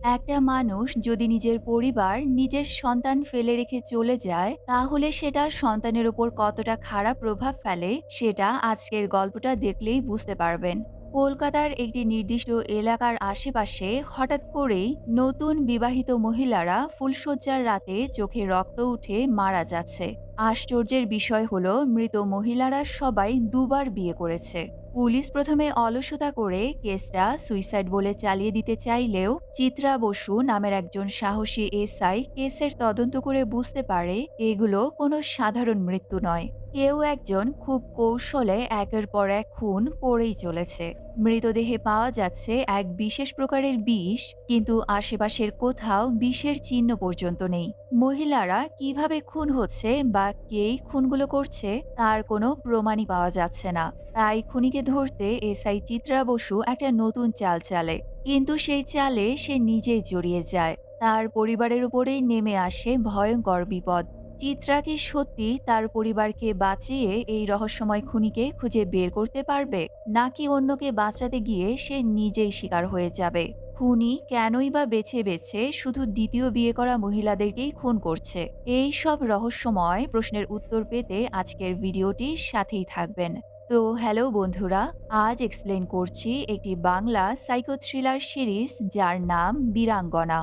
একটা মানুষ যদি নিজের পরিবার, নিজের সন্তান ফেলে রেখে চলে যায়, তাহলে সেটা সন্তানের উপর কতটা খারাপ প্রভাব ফেলে সেটা আজকের গল্পটা দেখলেই বুঝতে পারবেন। কলকাতার একটি নির্দিষ্ট এলাকার আশেপাশে হঠাৎ করেই নতুন বিবাহিত মহিলারা ফুলশয্যার রাতে চোখে রক্ত উঠে মারা যাচ্ছে। আশ্চর্যের বিষয় হলো মৃত মহিলারা সবাই দুবার বিয়ে করেছে। পুলিশ প্রথমে অলসতা করে কেসটা সুইসাইড বলে চালিয়ে দিতে চাইলেও চিত্রা বসু নামের একজন সাহসী এসআই কেসের তদন্ত করে বুঝতে পারে এগুলো কোনো সাধারণ মৃত্যু নয়। কেউ একজন খুব কৌশলে একের পর এক খুন করেই চলেছে। মৃতদেহে পাওয়া যাচ্ছে এক বিশেষ প্রকারের বিষ, কিন্তু আশেপাশের কোথাও বিষের চিহ্ন পর্যন্ত নেই। মহিলারা কিভাবে খুন হচ্ছে বা কেই খুনগুলো করছে তার কোনো প্রমাণই পাওয়া যাচ্ছে না। তাই খুনিকে ধরতে এসআই চিত্রা বসু একটা নতুন চাল চালে, কিন্তু সেই চালে সে নিজেই জড়িয়ে যায়। তার পরিবারের উপরেই নেমে আসে ভয়ঙ্কর বিপদ। চিত্রা কি সত্যি তার পরিবারকে বাঁচিয়ে এই রহস্যময় খুনিকে খুঁজে বের করতে পারবে, নাকি অন্যকে বাঁচাতে গিয়ে সে নিজেই শিকার হয়ে যাবে? খুনি কেনই বা বেছে বেছে শুধু দ্বিতীয় বিয়ে করা মহিলাদেরকেই খুন করছে? এই সব রহস্যময় প্রশ্নের উত্তর পেতে আজকের ভিডিওটির সাথেই থাকবেন। তো হ্যালো বন্ধুরা, আজ এক্সপ্লেন করছি একটি বাংলা সাইকো থ্রিলার সিরিজ যার নাম বীরাঙ্গনা।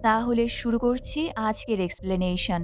তাহলে শুরু করছি আজকের এক্সপ্লেনেশন।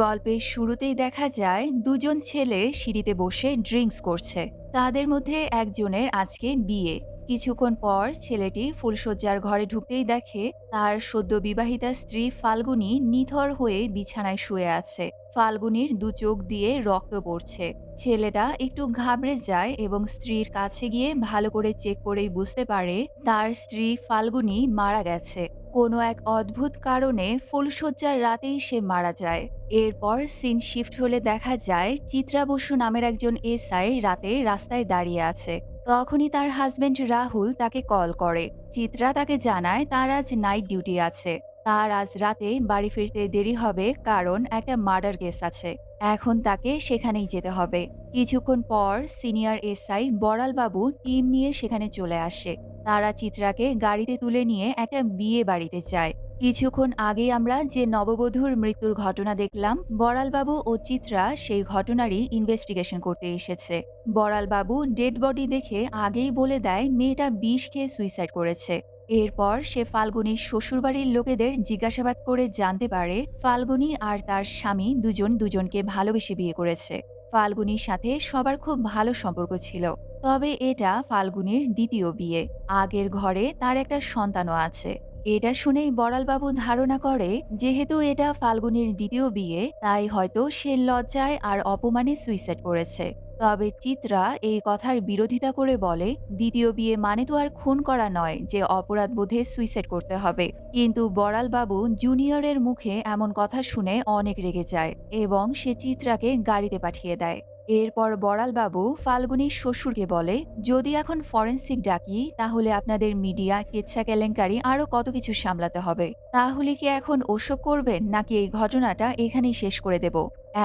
গল্পের শুরুতেই দেখা যায় দুজন ছেলে সিঁড়িতে বসে ড্রিঙ্কস করছে। তাদের মধ্যে একজনের আজকে বিয়ে। কিছুক্ষণ পর ছেলেটি ফুলশয্যার ঘরে ঢুকতেই দেখে তার সদ্য বিবাহিতা স্ত্রী ফাল্গুনী নিথর হয়ে বিছানায় শুয়ে আছে। ফাল্গুনীর দু চোখ দিয়ে রক্ত পড়ছে। ছেলেটা একটু ঘাবড়ে যায় এবং স্ত্রীর কাছে গিয়ে ভালো করে চেক করেই বুঝতে পারে তার স্ত্রী ফাল্গুনী মারা গেছে। কোনো এক অদ্ভুত কারণে ফুলশয্যার রাতেই সে মারা যায়। এরপর সিন শিফট হলে দেখা যায় চিত্রা বসু নামের একজন এসআই রাতে রাস্তায় দাঁড়িয়ে আছে। তখনই তার হাজবেন্ড রাহুল তাকে কল করে। চিত্রা তাকে জানায় তার আজ নাইট ডিউটি আছে। তার আজ রাতে বাড়ি ফিরতে দেরি হবে কারণ একটা মার্ডার কেস আছে। এখন তাকে সেখানেই যেতে হবে। কিছুক্ষণ পর সিনিয়র এসআই বড়াল বাবু টিম নিয়ে সেখানে চলে আসে। তারা চিত্রাকে গাড়িতে তুলে নিয়ে একটা বিয়ে বাড়িতে যায়। কিছুক্ষণ আগেই আমরা যে নববধূর মৃত্যুর ঘটনা দেখলাম, বড়ালবাবু ও চিত্রা সেই ঘটনারই ইনভেস্টিগেশন করতে এসেছে। বড়ালবাবু ডেড বডি দেখে আগেই বলে দেয় মেয়েটা বিষ খেয়ে সুইসাইড করেছে। এরপর সে ফাল্গুনীর শ্বশুরবাড়ির লোকেদের জিজ্ঞাসাবাদ করে জানতে পারে ফাল্গুনী আর তার স্বামী দুজন দুজনকে ভালোবেসে বিয়ে করেছে। ফাল্গুনীর সাথে সবার খুব ভালো সম্পর্ক ছিল। তবে এটা ফাল্গুনীর দ্বিতীয় বিয়ে। আগের ঘরে তার একটা সন্তানও আছে। এটা শুনেই বড়ালবাবু ধারণা করে যেহেতু এটা ফাল্গুনীর দ্বিতীয় বিয়ে, তাই হয়তো সে লজ্জায় আর অপমানে সুইসাইড করেছে। তবে চিত্রা এই কথার বিরোধিতা করে বলে দ্বিতীয় বিয়ে মানে তো আর খুন করা নয় যে অপরাধ বোধে সুইসাইড করতে হবে। কিন্তু বড়ালবাবু জুনিয়রের মুখে এমন কথা শুনে অনেক রেগে যায় এবং সে চিত্রাকে গাড়িতে পাঠিয়ে দেয়। এরপর বড়ালবাবু ফাল্গুনীর শ্বশুরকে বলে, যদি এখন ফরেনসিক ডাকি তাহলে আপনাদের মিডিয়া, কেচ্ছা কেলেঙ্কারি আরো কত কিছু সামলাতে হবে। তাহলে কি এখন ওসব করবেন, নাকি এই ঘটনাটা এখানেই শেষ করে দেব?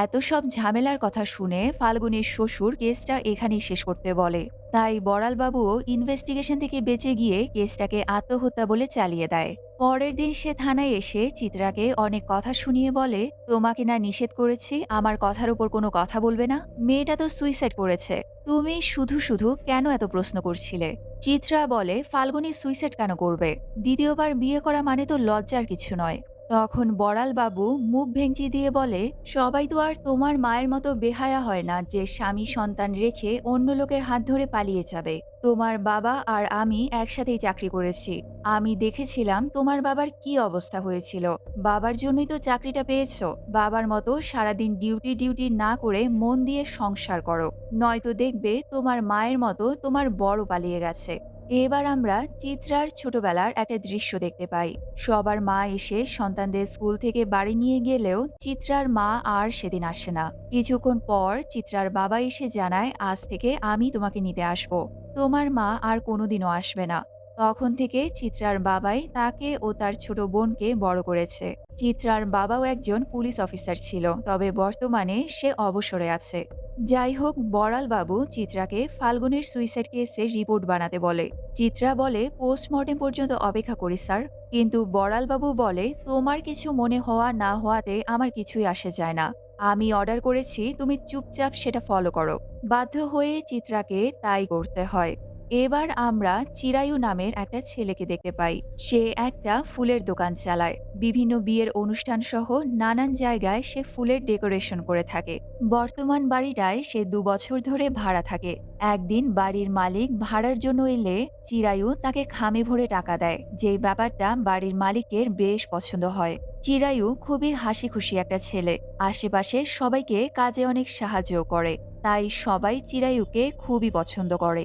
এত সব ঝামেলার কথা শুনে ফাল্গুনীর শ্বশুর কেসটা এখানেই শেষ করতে বলে। তাই বড়ালবাবুও ইনভেস্টিগেশন থেকে বেঁচে গিয়ে কেসটাকে আত্মহত্যা বলে চালিয়ে দেয়। পরের দিন সে থানায় এসে চিত্রাকে অনেক কথা শুনিয়ে বলে, তোমাকে না নিষেধ করেছি আমার কথার উপর কোনো কথা বলবে না? মেয়েটা তো সুইসাইড করেছে। তুমি শুধু শুধু কেন এত প্রশ্ন করছিলে? চিত্রা বলে, ফাল্গুনী সুইসাইড কেন করবে? দ্বিতীয়বার বিয়ে করা মানে তো লজ্জার কিছু নয়। তখন বড়ালবাবু মুখ ভেঙচি দিয়ে বলে, সবাই তো আর তোমার মায়ের মতো বেহায়া হয় না যে স্বামী সন্তান রেখে অন্য লোকের হাত ধরে পালিয়ে যাবে। তোমার বাবা আর আমি একসাথেই চাকরি করেছি। আমি দেখেছিলাম তোমার বাবার কি অবস্থা হয়েছিল। বাবার জন্যই তো চাকরিটা পেয়েছো। বাবার মতো সারাদিন ডিউটি ডিউটি না করে মন দিয়ে সংসার করো, নয়তো দেখবে তোমার মায়ের মতো তোমার বড় পালিয়ে গেছে। এবার আমরা চিত্রার ছোটবেলার একটা দৃশ্য দেখতে পাই। সবার মা এসে সন্তানদের স্কুল থেকে বাড়ি নিয়ে গেলেও চিত্রার মা আর সেদিন আসে না। কিছুক্ষণ পর চিত্রার বাবা এসে জানায়, আজ থেকে আমি তোমাকে নিতে আসবো। তোমার মা আর কোনোদিনও আসবে না। তখন থেকে চিত্রার বাবাই তাকে ও তার ছোট বোনকে বড় করেছে। চিত্রার বাবাও একজন পুলিশ অফিসার ছিল, তবে বর্তমানে সে অবসরে আছে। যাই হোক, বড়ালবাবু চিত্রাকে ফাল্গুনের সুইসাইড কেসের রিপোর্ট বানাতে বলে। চিত্রা বলে, পোস্টমর্টেম পর্যন্ত অপেক্ষা করি স্যার। কিন্তু বড়ালবাবু বলে, তোমার কিছু মনে হওয়া না হওয়াতে আমার কিছুই আসে যায় না। আমি অর্ডার করেছি, তুমি চুপচাপ সেটা ফলো করো। বাধ্য হয়ে চিত্রাকে তাই করতে হয়। এবার আমরা চিরায়ু নামের একটা ছেলেকে দেখতে পাই। সে একটা ফুলের দোকান চালায়। বিভিন্ন বিয়ের অনুষ্ঠান সহ নানান জায়গায় সে ফুলের ডেকোরেশন করে থাকে। বর্তমান বাড়িটায় সে ২ বছর ধরে ভাড়া থাকে। একদিন বাড়ির মালিক ভাড়ার জন্য এলে চিরায়ু তাকে খামে ভরে টাকা দেয়, যে ব্যাপারটা বাড়ির মালিকের বেশ পছন্দ হয়। চিরায়ু খুবই হাসি খুশি একটা ছেলে। আশেপাশে সবাইকে কাজে অনেক সাহায্য করে। তাই সবাই চিরায়ুকে খুবই পছন্দ করে।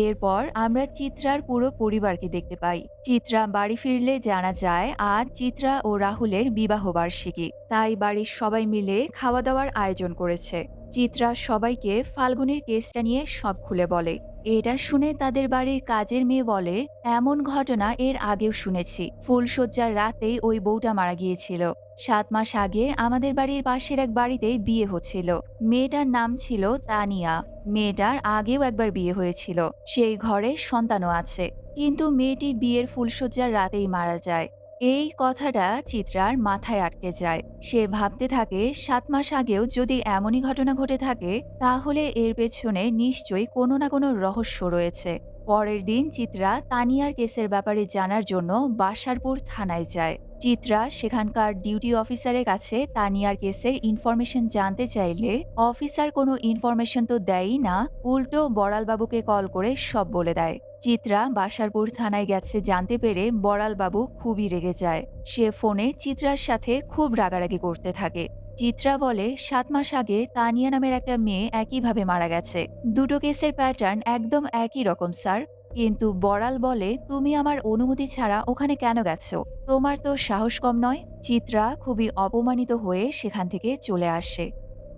এরপর আমরা চিত্রার পুরো পরিবারকে দেখতে পাই। চিত্রা বাড়ি ফিরলে জানা যায় আজ চিত্রা ও রাহুলের বিবাহ বার্ষিকী। তাই বাড়ির সবাই মিলে খাওয়া দাওয়ার আয়োজন করেছে। চিত্রা সবাইকে ফাল্গুনের কেসটা নিয়ে সব খুলে বলে। এটা শুনে তাদের বাড়ির কাজের মেয়ে বলে, এমন ঘটনা এর আগেও শুনেছি। ফুলশয্যার রাতেই ওই বউটা মারা গিয়েছিল। ৭ মাস আগে আমাদের বাড়ির পাশের এক বাড়িতে বিয়ে হচ্ছিল। মেয়েটার নাম ছিল তানিয়া। মেয়েটার আগেও একবার বিয়ে হয়েছিল। সেই ঘরে সন্তানও আছে। কিন্তু মেয়েটি বিয়ের ফুলশয্যার রাতেই মারা যায়। এই কথাটা চিত্রার মাথায় আটকে যায়। সে ভাবতে থাকে, ৭ মাস আগেও যদি এমনই ঘটনা ঘটে থাকে, তাহলে এর পেছনে নিশ্চয়ই কোনো না কোনো রহস্য রয়েছে। পরের দিন চিত্রা তানিয়ার কেসের ব্যাপারে জানার জন্য বাসারপুর থানায় যায়। চিত্রা সেখানকার ডিউটি অফিসারের কাছে তানিয়ার কেসের ইনফরমেশন জানতে চাইলে অফিসার কোনো ইনফরমেশন তো দেয়ই না, উল্টো বড়ালবাবুকে কল করে সব বলে দেয়। চিত্রা বাসারপুর থানায় গেছে জানতে পেরে বড়ালবাবু খুবই রেগে যায়। সে ফোনে চিত্রার সাথে খুব রাগারাগি করতে থাকে। চিত্রা বলে, ৭ মাস আগে তানিয়া নামের একটা মেয়ে একইভাবে মারা গেছে। দুটো কেসের প্যাটার্ন একদম একই রকম স্যার। কিন্তু বড়াল বলে, তুমি আমার অনুমতি ছাড়া ওখানে কেন গেছো? তোমার তো সাহস কম নয়। চিত্রা খুবই অপমানিত হয়ে সেখান থেকে চলে আসে।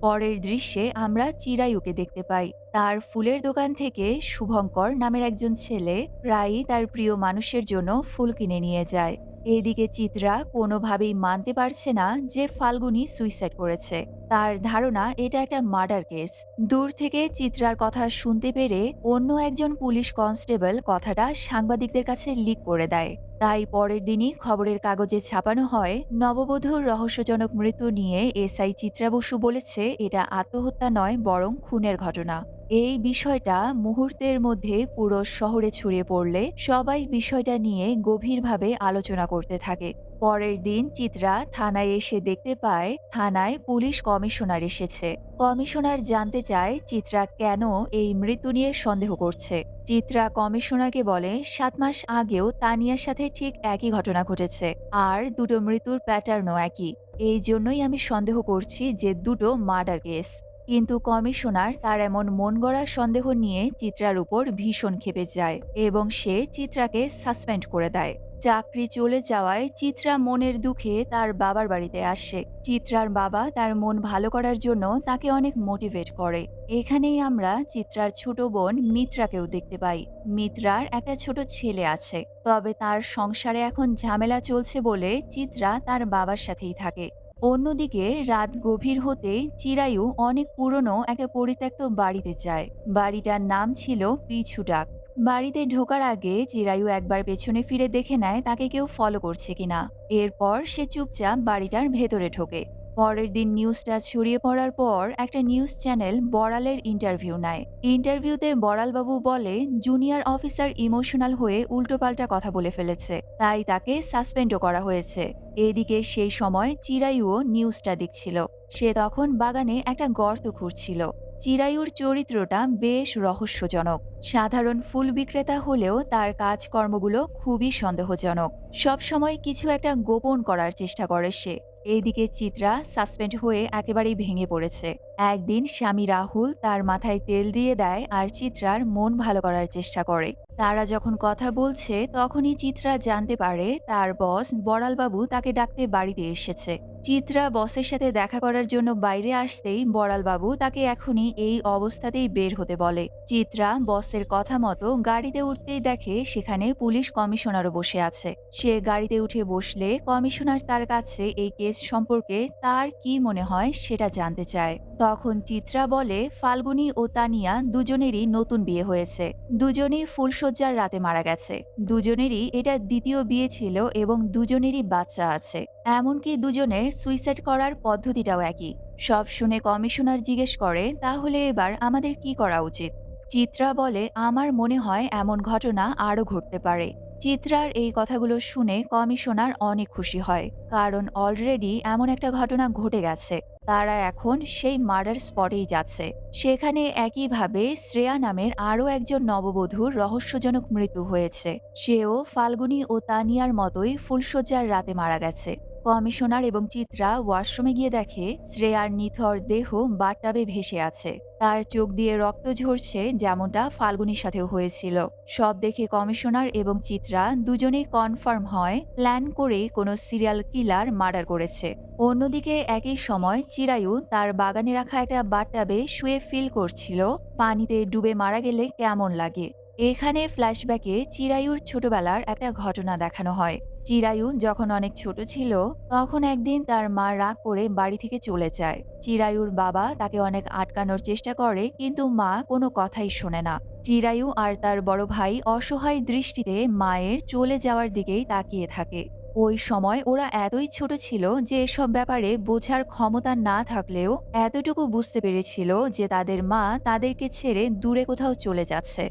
পরের দৃশ্যে আমরা চিরায়ুকে দেখতে পাই। তার ফুলের দোকান থেকে শুভঙ্কর নামের একজন ছেলে প্রায়ই তার প্রিয় মানুষের জন্য ফুল কিনে নিয়ে যায়। এদিকে চিত্রা কোনোভাবেই মানতে পারছে না যে ফাল্গুনী সুইসাইড করেছে। তার ধারণা এটা একটা মার্ডার কেস। দূর থেকে চিত্রার কথা শুনতে পেরে অন্য একজন পুলিশ কনস্টেবল কথাটা সাংবাদিকদের কাছে লিক করে দেয়। তাই পরের দিনই খবরের কাগজে ছাপানো হয়, নববধূর রহস্যজনক মৃত্যু নিয়ে এসআই চিত্রা বসু বলেছে এটা আত্মহত্যা নয়, বরং খুনের ঘটনা। এই বিষয়টা মুহূর্তের মধ্যে পুরো শহরে ছড়িয়ে পড়লে সবাই বিষয়টা নিয়ে গভীরভাবে আলোচনা করতে থাকে। পরের দিন চিত্রা থানায় এসে দেখতে পায় থানায় পুলিশ কমিশনার এসেছে। কমিশনার জানতে চায় চিত্রা কেন এই মৃত্যু নিয়ে সন্দেহ করছে। চিত্রা কমিশনারকে বলে, ৭ মাস আগেও তানিয়ার সাথে ঠিক একই ঘটনা ঘটেছে, আর দুটো মৃত্যুর প্যাটার্নও একই। এই জন্যই আমি সন্দেহ করছি যে দুটো মার্ডার কেস। কিন্তু কমিশনার তার এমন মনগড়া সন্দেহ নিয়ে চিত্রার উপর ভীষণ ক্ষেপে যায় এবং সে চিত্রাকে সাসপেন্ড করে দেয়। চাকরি চলে যাওয়ায় চিত্রা মনের দুঃখে তার বাবার বাড়িতে আসে। চিত্রার বাবা তার মন ভালো করার জন্য তাকে অনেক মোটিভেট করে। এখানেই আমরা চিত্রার ছোট বোন মিত্রাকেও দেখতে পাই। মিত্রার একটা ছোট ছেলে আছে, তবে তার সংসারে এখন ঝামেলা চলছে বলে চিত্রা তার বাবার সাথেই থাকে। অন্যদিকে রাত গভীর হতে চিরায়ু অনেক পুরনো একটা পরিত্যক্ত বাড়িতে যায়। বাড়িটার নাম ছিল পিছুটাক। বাড়িতে ঢোকার আগে চিরায়ু একবার পেছনে ফিরে দেখে নেয় তাকে কেউ ফলো করছে কিনা। এরপর সে চুপচাপ বাড়িটার ভেতরে ঢোকে। পরের দিন নিউজটা ছড়িয়ে পড়ার পর একটা নিউজ চ্যানেল বড়ালের ইন্টারভিউ নেয়। ইন্টারভিউতে বড়ালবাবু বলে, জুনিয়র অফিসার ইমোশনাল হয়ে উল্টোপাল্টা কথা বলে ফেলেছে, তাই তাকে সাসপেন্ডও করা হয়েছে। এদিকে সেই সময় চিরায়ুও নিউজটা দেখছিল। সে তখন বাগানে একটা গর্ত খুঁড়ছিল। চিরায়ুর চরিত্রটা বেশ রহস্যজনক। সাধারণ ফুল বিক্রেতা হলেও তার কাজকর্মগুলো খুবই সন্দেহজনক। সবসময় কিছু একটা গোপন করার চেষ্টা করে সে। এইদিকে চিত্রা সাসপেন্ড হয়ে একেবারেই ভেঙে পড়েছে। একদিন স্বামী রাহুল তার মাথায় তেল দিয়ে দেয় আর চিত্রার মন ভালো করার চেষ্টা করে। তারা যখন কথা বলছে তখনই চিত্রা জানতে পারে তার বস বড়ালবাবু তাকে ডাকতে বাড়িতে এসেছে। চিত্রা বসের সাথে দেখা করার জন্য বাইরে আসতেই বড়ালবাবু তাকে এখনই এই অবস্থাতেই বের হতে বলে। চিত্রা বসের কথা মতো গাড়িতে উঠতেই দেখে সেখানে পুলিশ কমিশনারও বসে আছে। সে গাড়িতে উঠে বসলে কমিশনার তার কাছে এই কেস সম্পর্কে তার কি মনে হয় সেটা জানতে চায়। তখন চিত্রা বলে ফাল্গুনী ও তানিয়া দুজনেরই নতুন বিয়ে হয়েছে, দুজনেই ফুলশয্যার রাতে মারা গেছে, দুজনেরই এটা দ্বিতীয় বিয়ে ছিল এবং দুজনেরই বাচ্চা আছে, এমনকি দুজনের সুইসাইড করার পদ্ধতিটাও একই। সব শুনে কমিশনার জিজ্ঞেস করে, তাহলে এবার আমাদের কি করা উচিত? চিত্রা বলে, আমার মনে হয় এমন ঘটনা আরও ঘটতে পারে। চিত্রার এই কথাগুলো শুনে কমিশনার অনেক খুশি হয়, কারণ অলরেডি এমন একটা ঘটনা ঘটে গেছে। তারা এখন সেই মার্ডার স্পটেই যাচ্ছে। সেখানে একইভাবে শ্রেয়া নামের আরও একজন নববধূর রহস্যজনক মৃত্যু হয়েছে। সেও ফাল্গুনী ও তানিয়ার মতোই ফুলশয্যার রাতে মারা গেছে। কমিশনার এবং চিত্রা ওয়াশরুমে গিয়ে দেখে শ্রেয়ার নিথর দেহ বাথটাবে ভেসে আছে। তার চোখ দিয়ে রক্ত ঝরছে, যেমনটা ফাল্গুনীর সাথেও হয়েছিল। সব দেখে কমিশনার এবং চিত্রা দুজনেই কনফার্ম হয় প্ল্যান করে কোনো সিরিয়াল কিলার মার্ডার করেছে। অন্যদিকে একই সময় চিরায়ু তার বাগানে রাখা একটা বাথটাবে শুয়ে ফিল করছিল পানিতে ডুবে মারা গেলে কেমন লাগে। এখানে ফ্ল্যাশব্যাকে চিরায়ুর ছোটবেলার একটা ঘটনা দেখানো হয়। চিরায়ু যখন অনেক ছোট ছিল, তখন একদিন তার মা রাগ করে বাড়ি থেকে চলে যায়। চিরায়ুর বাবা তাকে অনেক আটকানোর চেষ্টা করে, কিন্তু মা কোনো কথাই শোনে না। চিরায়ু আর তার বড় ভাই অসহায় দৃষ্টিতে মায়ের চলে যাওয়ার দিকেই তাকিয়ে থাকে। ওই সময় ওরা এতই ছোট ছিল যে এসব ব্যাপারে বোঝার ক্ষমতা না থাকলেও এতটুকু বুঝতে পেরেছিল যে তাদের মা তাদেরকে ছেড়ে দূরে কোথাও চলে যাচ্ছে।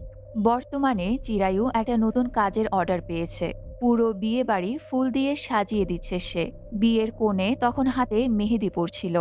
বর্তমানে চিরায়ু একটা নতুন কাজের অর্ডার পেয়েছে। পুরো বিয়ে বাড়ি ফুল দিয়ে সাজিয়ে দিচ্ছে সে। বিয়ের কোণে তখন হাতে মেহেদি পড়ছিল।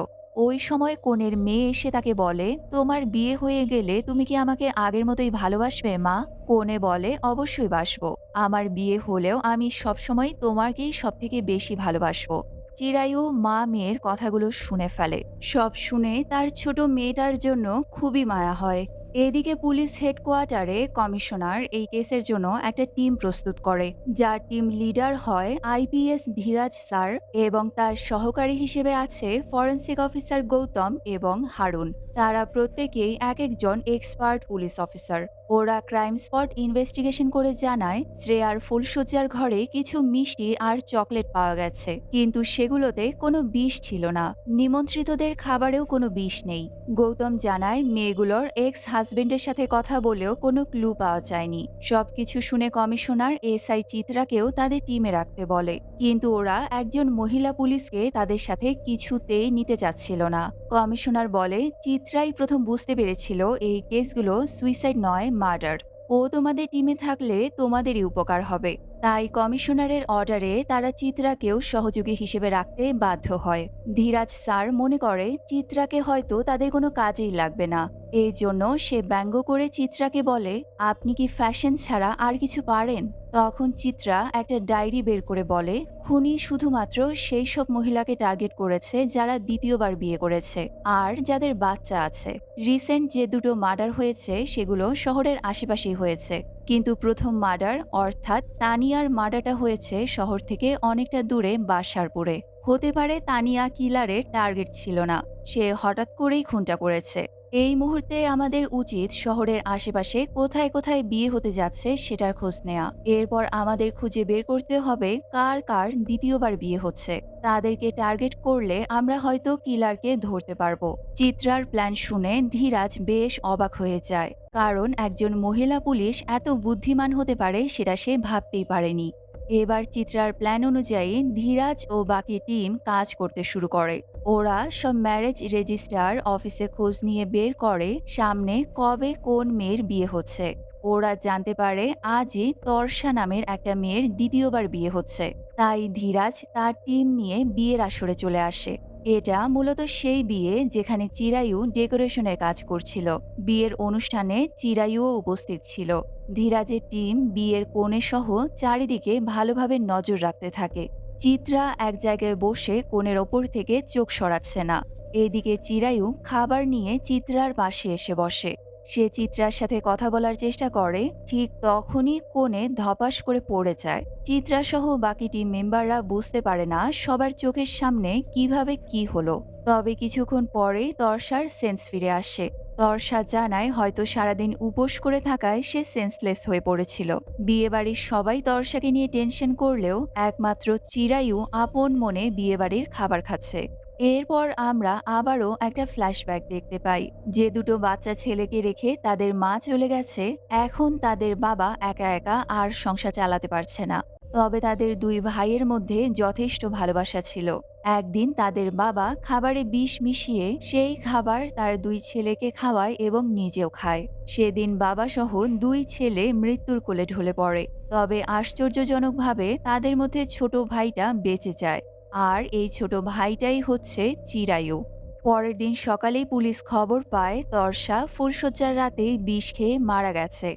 ওই সময় কনের মেয়ে এসে তাকে বলে, তোমার বিয়ে হয়ে গেলে তুমি কি আমাকে আগের মতোই ভালোবাসবে মা? কনে বলে, অবশ্যই বাসবো। আমার বিয়ে হলেও আমি সবসময় তোমাকেই সবথেকে বেশি ভালোবাসবো। চিরায়ু মা মেয়ের কথাগুলো শুনে ফেলে। সব শুনে তার ছোট মেয়েটার জন্য খুবই মায়া হয়। এদিকে পুলিশ হেডকোয়ার্টারে কমিশনার এই কেসের জন্য একটা টিম প্রস্তুত করে, যার টিম লিডার হয় আইপিএস ধীরাজ স্যার, এবং তার সহকারী হিসেবে আছে ফরেন্সিক অফিসার গৌতম এবং হারুন। তারা প্রত্যেকেই এক একজন এক্সপার্ট পুলিশ অফিসার। ওরা ক্রাইম স্পট ইনভেস্টিগেশন করে জানায় শ্রেয়ার ফুলশয্যার ঘরে কিছু মিষ্টি আর চকলেট পাওয়া গেছে, কিন্তু সেগুলোতে কোনো বিষ ছিল না। নিমন্ত্রিতদের খাবারেও কোনো বিষ নেই। গৌতম জানায় মেয়েগুলোর এক্স হাজবেন্ডের সাথে কথা বলেও কোনো ক্লু পাওয়া যায়নি। সবকিছু শুনে কমিশনার এসআই চিত্রাকেও তাদের টিমে রাখতে বলে, কিন্তু ওরা একজন মহিলা পুলিশকে তাদের সাথে কিছুতেই নিতে চাচ্ছিল না। কমিশনার বলে, চিত্রাই প্রথম বুঝতে পেরেছিল এই কেসগুলো সুইসাইড নয়, মার্ডার। ও তোমাদের টিমে থাকলে তোমাদেরই উপকার হবে। তাই কমিশনারের অর্ডারে তারা চিত্রাকেও সহযোগী হিসেবে রাখতে বাধ্য হয়। ধীরাজ স্যার মনে করে চিত্রাকে হয়তো তাদের কোনো কাজেই লাগবে না। এই জন্য সে ব্যঙ্গ করে চিত্রাকে বলে, আপনি কি ফ্যাশন ছাড়া আর কিছু পারেন? তখন চিত্রা একটা ডায়েরি বের করে বলে, খুনি শুধুমাত্র সেই সব মহিলাকে টার্গেট করেছে যারা দ্বিতীয়বার বিয়ে করেছে আর যাদের বাচ্চা আছে। রিসেন্ট যে দুটো মার্ডার হয়েছে সেগুলো শহরের আশেপাশেই হয়েছে, কিন্তু প্রথম মার্ডার অর্থাৎ তানিয়ার মার্ডারটা হয়েছে শহর থেকে অনেকটা দূরে বাসারপুরে। হতে পারে তানিয়া কিলারের টার্গেট ছিল না, সে হঠাৎ করেই খুনটা করেছে। এই মুহূর্তে আমাদের উচিত শহরের আশেপাশে কোথায় কোথায় বিয়ে হতে যাচ্ছে সেটার খোঁজ নেয়া। এরপর আমাদের খুঁজে বের করতে হবে কার কার দ্বিতীয়বার বিয়ে হচ্ছে। তাদেরকে টার্গেট করলে আমরা হয়তো কিলারকে ধরতে পারবো। চিত্রার প্ল্যান শুনে ধীরাজ বেশ অবাক হয়ে যায়, কারণ একজন মহিলা পুলিশ এত বুদ্ধিমান হতে পারে সেটা সে ভাবতেই পারেনি। এবার চিত্রার প্ল্যান অনুযায়ী ধীরাজ ও বাকি টিম কাজ করতে শুরু করে। ওরা সব ম্যারেজ রেজিস্ট্রার অফিসে খোঁজ নিয়ে বের করে সামনে কবে কোন মেয়ের বিয়ে হচ্ছে। ওরা জানতে পারে আজই তর্ষা নামের একটা মেয়ের দ্বিতীয়বার বিয়ে হচ্ছে। তাই ধীরাজ তার টিম নিয়ে বিয়ের আসরে চলে আসে। এটা মূলত সেই বিয়ে যেখানে চিরায়ু ডেকোরেশনের কাজ করছিল। বিয়ের অনুষ্ঠানে চিরায়ুও উপস্থিত ছিল। ধীরাজের টিম বিয়ের কোণে সহ চারিদিকে ভালোভাবে নজর রাখতে থাকে। চিত্রা এক জায়গায় বসে কোণের ওপর থেকে চোখ সরাচ্ছে না। এদিকে চিরায়ু খাবার নিয়ে চিত্রার পাশে এসে বসে। সে চিত্রার সাথে কথা বলার চেষ্টা করে, ঠিক তখনই কোণে ধপাস করে পড়ে যায়। চিত্রা সহ বাকি টিম মেম্বাররা বুঝতে পারে না সবার চোখের সামনে কিভাবে কি হলো। তবে কিছুক্ষণ পরেই তর্ষার সেন্স ফিরে আসে। তর্ষা জানায় হয়তো সারাদিন উপোস করে থাকায় সে সেন্সলেস হয়ে পড়েছিল। বিয়েবাড়ির সবাই তর্ষাকে নিয়ে টেনশন করলেও একমাত্র চিরায়ু আপন মনে বিয়েবাড়ির খাবার খাচ্ছে। এরপর আমরা আবারও একটা ফ্ল্যাশব্যাক দেখতে পাই, যে দুটো বাচ্চা ছেলেকে রেখে তাদের মা চলে গেছে। এখন তাদের বাবা একা একা আর সংসার চালাতে পারছে না। তবে তাদের দুই ভাইয়ের মধ্যে যথেষ্ট ভালোবাসা ছিল। একদিন তাদের বাবা খাবারে বিষ মিশিয়ে সেই খাবার তার দুই ছেলেকে খাওয়ায় এবং নিজেও খায়। সেদিন বাবা সহ দুই ছেলে মৃত্যুর কোলে ঢলে পড়ে। তবে আশ্চর্যজনকভাবে তাদের মধ্যে ছোট ভাইটা বেঁচে যায়। আর এই ছোট ভাইটাই হচ্ছে চিরায়ু। পরের দিন সকালেই পুলিশ খবর পায় তর্ষা ফুলশয্যার রাতেই বিষ খেয়ে মারা গেছে।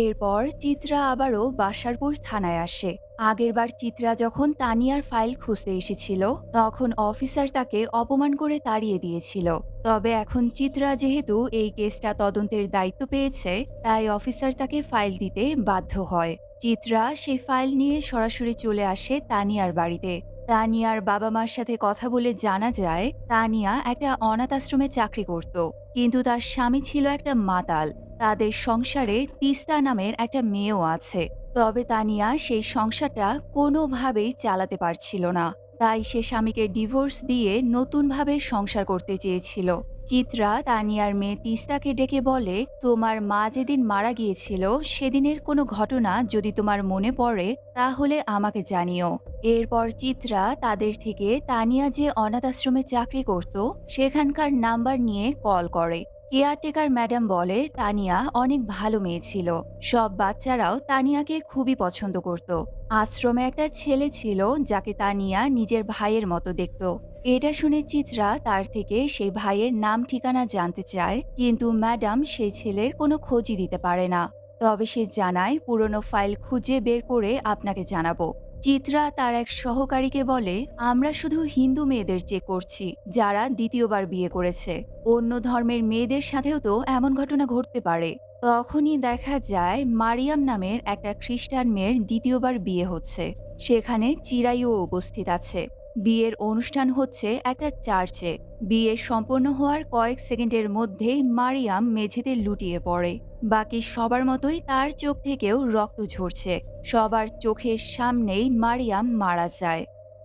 এরপর চিত্রা আবারও বাসারপুর থানায় আসে। আগেরবার চিত্রা যখন তানিয়ার ফাইল খুঁজতে এসেছিল, তখন অফিসার তাকে অপমান করে তাড়িয়ে দিয়েছিল। তবে এখন চিত্রা যেহেতু এই কেসটা তদন্তের দায়িত্ব পেয়েছে, তাই অফিসার তাকে ফাইল দিতে বাধ্য হয়। চিত্রা সেই ফাইল নিয়ে সরাসরি চলে আসে তানিয়ার বাড়িতে। তানিয়ার বাবা মার সাথে কথা বলে জানা যায়, তানিয়া একটা অনাথ আশ্রমে চাকরি করত, কিন্তু তার স্বামী ছিল একটা মাতাল। তাদের সংসারে তিস্তা নামের একটা মেয়েও আছে। তবে তানিয়া সেই সংসারটা কোনোভাবেই চালাতে পারছিল না। তাই সে স্বামীকে ডিভোর্স দিয়ে নতুনভাবে সংসার করতে চেয়েছিল। চিত্রা তানিয়ার মেয়ে তিস্তাকে ডেকে বলে, তোমার মা যেদিন মারা গিয়েছিল সেদিনের কোনো ঘটনা যদি তোমার মনে পড়ে তাহলে আমাকে জানিও। এরপর চিত্রা তাদের থেকে তানিয়া যে অনাথ আশ্রমে চাকরি করত সেখানকার নাম্বার নিয়ে কল করে। কেয়ারটেকার ম্যাডাম বলে তানিয়া অনেক ভালো মেয়ে ছিল। সব বাচ্চারাও তানিয়াকে খুবই পছন্দ করত। আশ্রমে একটা ছেলে ছিল যাকে তানিয়া নিজের ভাইয়ের মতো দেখত। এটা শুনে চিত্রা তার থেকে সেই ভাইয়ের নাম ঠিকানা জানতে চায়, কিন্তু ম্যাডাম সেই ছেলের কোনো খোঁজই দিতে পারে না। তবে সে জানায় পুরনো ফাইল খুঁজে বের করে আপনাকে জানাবো। চিত্রা তার এক সহকারীকে বলে, আমরা শুধু হিন্দু মেয়েদের চেক করছি যারা দ্বিতীয়বার বিয়ে করেছে। অন্য ধর্মের মেয়েদের সাথেও তো এমন ঘটনা ঘটতে পারে। তখনই দেখা যায় মারিয়াম নামের একটা খ্রিস্টান মেয়ের দ্বিতীয়বার বিয়ে হচ্ছে। সেখানে চিরাইও উপস্থিত আছে। বিয়ের অনুষ্ঠান হচ্ছে একটা চার্চে। বিয়ে সম্পন্ন হওয়ার কয়েক সেকেন্ডের মধ্যেই মারিয়াম মেঝেতে লুটিয়ে পড়ে। বাকি সবার মতোই তার চোখ থেকেও রক্ত ঝরছে। সবার চোখের সামনেই মারিয়াম মারা যায়।